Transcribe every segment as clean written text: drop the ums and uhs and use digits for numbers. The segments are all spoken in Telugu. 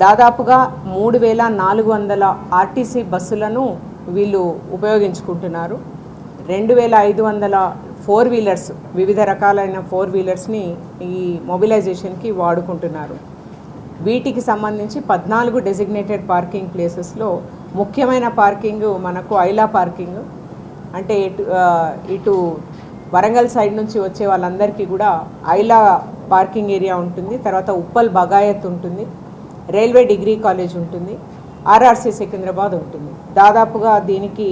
దాదాపుగా 3400 ఆర్టీసీ బస్సులను వీళ్ళు ఉపయోగించుకుంటున్నారు. 2500 4 వీలర్స్, వివిధ రకాలైన 4 వీలర్స్ని ఈ మొబిలైజేషన్కి వాడుకుంటున్నారు. వీటికి సంబంధించి 14 డెసిగ్నేటెడ్ పార్కింగ్ ప్లేసెస్లో ముఖ్యమైన పార్కింగ్ మనకు ఐలా పార్కింగ్, అంటే ఇటు వరంగల్ సైడ్ నుంచి వచ్చే వాళ్ళందరికీ కూడా ఐలా పార్కింగ్ ఏరియా ఉంటుంది. తర్వాత ఉప్పల్ బగాయత్ ఉంటుంది, రైల్వే డిగ్రీ కాలేజ్ ఉంటుంది, ఆర్ఆర్సీ సికింద్రాబాద్ ఉంటుంది. దాదాపుగా దీనికి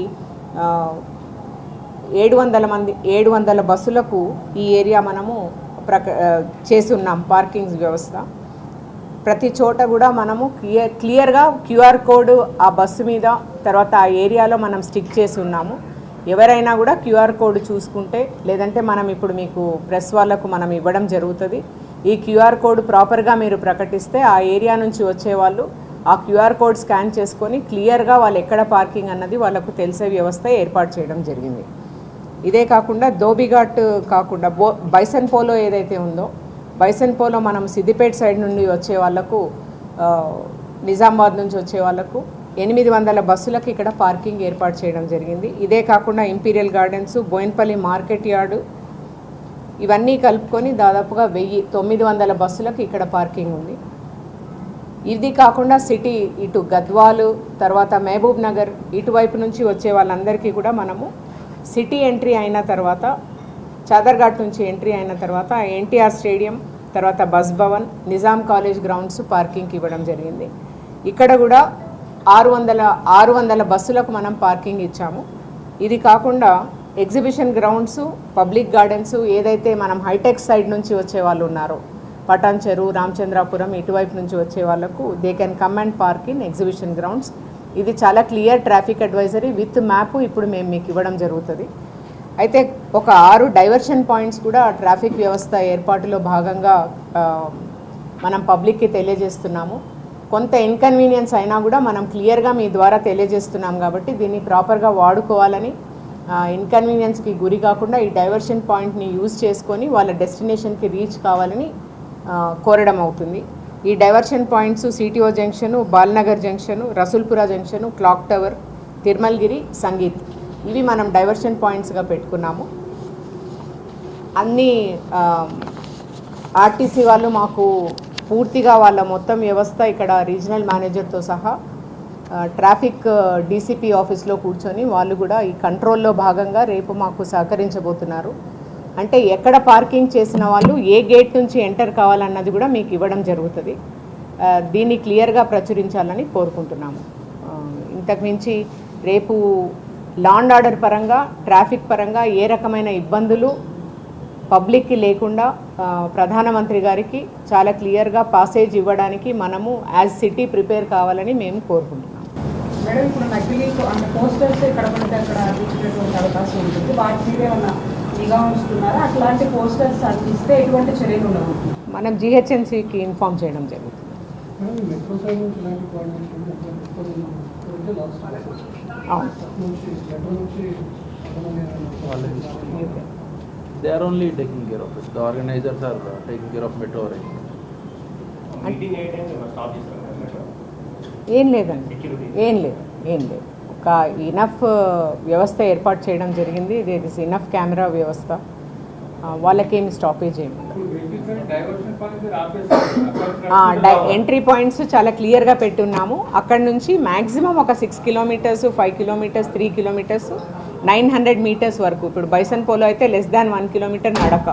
700 బస్సులకు ఈ ఏరియా మనము చేసి ఉన్నాం పార్కింగ్ వ్యవస్థ. ప్రతి చోట కూడా మనము క్లియర్గా QR కోడ్ ఆ బస్సు మీద, తర్వాత ఆ ఏరియాలో మనం స్టిక్ చేసి ఉన్నాము. ఎవరైనా కూడా QR కోడ్ చూసుకుంటే, లేదంటే మనం ఇప్పుడు మీకు ప్రెస్ వాళ్ళకు మనం ఇవ్వడం జరుగుతుంది. ఈ QR కోడ్ ప్రాపర్గా మీరు ప్రకటిస్తే ఆ ఏరియా నుంచి వచ్చేవాళ్ళు ఆ QR కోడ్ స్కాన్ చేసుకొని క్లియర్గా వాళ్ళు ఎక్కడ పార్కింగ్ అన్నది వాళ్ళకు తెలిసే వ్యవస్థ ఏర్పాటు చేయడం జరిగింది. ఇదే కాకుండా ధోబిఘాట్ కాకుండా బైసన్ పోలో ఏదైతే ఉందో, బైసన్ పోలో మనం సిద్దిపేట సైడ్ నుండి వచ్చే వాళ్ళకు, నిజామాబాద్ నుంచి వచ్చే వాళ్ళకు 800 బస్సులకు ఇక్కడ పార్కింగ్ ఏర్పాటు చేయడం జరిగింది. ఇదే కాకుండా imperial gardens, Boinpally market yard, ఇవన్నీ కలుపుకొని దాదాపుగా 900 బస్సులకు ఇక్కడ పార్కింగ్ ఉంది. ఇది కాకుండా సిటీ ఇటు గద్వాలు, తర్వాత మహబూబ్ నగర్ ఇటువైపు నుంచి వచ్చే వాళ్ళందరికీ కూడా మనము సిటీ ఎంట్రీ అయిన తర్వాత, చాదర్ఘాట్ నుంచి ఎంట్రీ అయిన తర్వాత ఎన్టీఆర్ స్టేడియం, తర్వాత బస్ భవన్, నిజాం కాలేజ్ గ్రౌండ్స్ పార్కింగ్కి ఇవ్వడం జరిగింది. ఇక్కడ కూడా 600 బస్సులకు మనం పార్కింగ్ ఇచ్చాము. ఇది కాకుండా ఎగ్జిబిషన్ గ్రౌండ్స్, పబ్లిక్ గార్డెన్స్, ఏదైతే మనం హైటెక్ సైడ్ నుంచి వచ్చే వాళ్ళు ఉన్నారో, పటాన్ చెరు, రామచంద్రాపురం ఇటువైపు నుంచి వచ్చే వాళ్ళకు they can come and park in exhibition grounds. ఇది చాలా clear traffic advisory with map ఇప్పుడు మేము మీకు ఇవ్వడం జరుగుతుంది. అయితే ఒక 6 డైవర్షన్ పాయింట్స్ కూడా ట్రాఫిక్ వ్యవస్థ ఏర్పాటులో భాగంగా మనం పబ్లిక్కి తెలియజేస్తున్నాము. కొంత ఇన్కన్వీనియన్స్ అయినా కూడా మనం క్లియర్గా మీ ద్వారా తెలియజేస్తున్నాం కాబట్టి దీన్ని ప్రాపర్గా వాడుకోవాలని, ఇన్కన్వీనియన్స్కి గురి కాకుండా ఈ డైవర్షన్ పాయింట్ని యూజ్ చేసుకొని వాళ్ళ డెస్టినేషన్కి రీచ్ కావాలని కోరడం అవుతుంది. ఈ diversion points CTO junction, Balanagar junction, Rasoolpura junction, clock tower, Tirumalgiri, Sangeet, ఇవి మనం డైవర్షన్ పాయింట్స్గా పెట్టుకున్నాము. అన్ని ఆర్టీసీ వాళ్ళు మాకు పూర్తిగా వాళ్ళ మొత్తం వ్యవస్థ ఇక్కడ రీజనల్ మేనేజర్తో సహా ట్రాఫిక్ డీసీపీ ఆఫీస్లో కూర్చొని వాళ్ళు కూడా ఈ కంట్రోల్లో భాగంగా రేపు మాకు సహకరించబోతున్నారు. అంటే ఎక్కడ పార్కింగ్ చేసిన వాళ్ళు ఏ గేట్ నుంచి ఎంటర్ కావాలన్నది కూడా మీకు ఇవ్వడం జరుగుతుంది. దీన్ని క్లియర్గా ప్రచురించాలని కోరుకుంటున్నాము. ఇంతకుమించి రేపు లా అండ్ ఆర్డర్ పరంగా, ట్రాఫిక్ పరంగా ఏ రకమైన ఇబ్బందులు పబ్లిక్కి లేకుండా ప్రధానమంత్రి గారికి చాలా క్లియర్గా పాసేజ్ ఇవ్వడానికి మనము యాజ్ సిటీ ప్రిపేర్ కావాలని మేము కోరుకుంటున్నాం. మేడం, ఇప్పుడు నకిలీ పోస్టర్స్ ఎక్కడ పడితే అక్కడ ఇచ్చేటువంటి అవకాశం ఉంటుంది, వాటి మీదే ఉన్న నిఘా ఉంచుతున్నారా? అట్లాంటి పోస్టర్స్ అందిస్తే ఎటువంటి చర్యలు ఉండవు? మనం GHMCకి ఇన్ఫార్మ్ చేయడం జరుగుతుంది. They are only taking care of it. The organizers are taking care of metro rail. ఏం లేదండి, ఏం లేదు. ఒక ఇనఫ్ వ్యవస్థ ఏర్పాటు చేయడం జరిగింది. దేర్ ఇస్ ఇనఫ్ కెమెరా వ్యవస్థ, వాళ్ళకేమి స్టాపేజ్ ఏమి. ఎంట్రీ పాయింట్స్ చాలా క్లియర్గా పెట్టున్నాము. అక్కడి నుంచి మ్యాక్సిమం ఒక 6 కిలోమీటర్స్, 5 కిలోమీటర్స్, 3 కిలోమీటర్స్, 900 మీటర్స్ వరకు. ఇప్పుడు బైసన్ పోలో అయితే less than 1 కిలోమీటర్ నడక.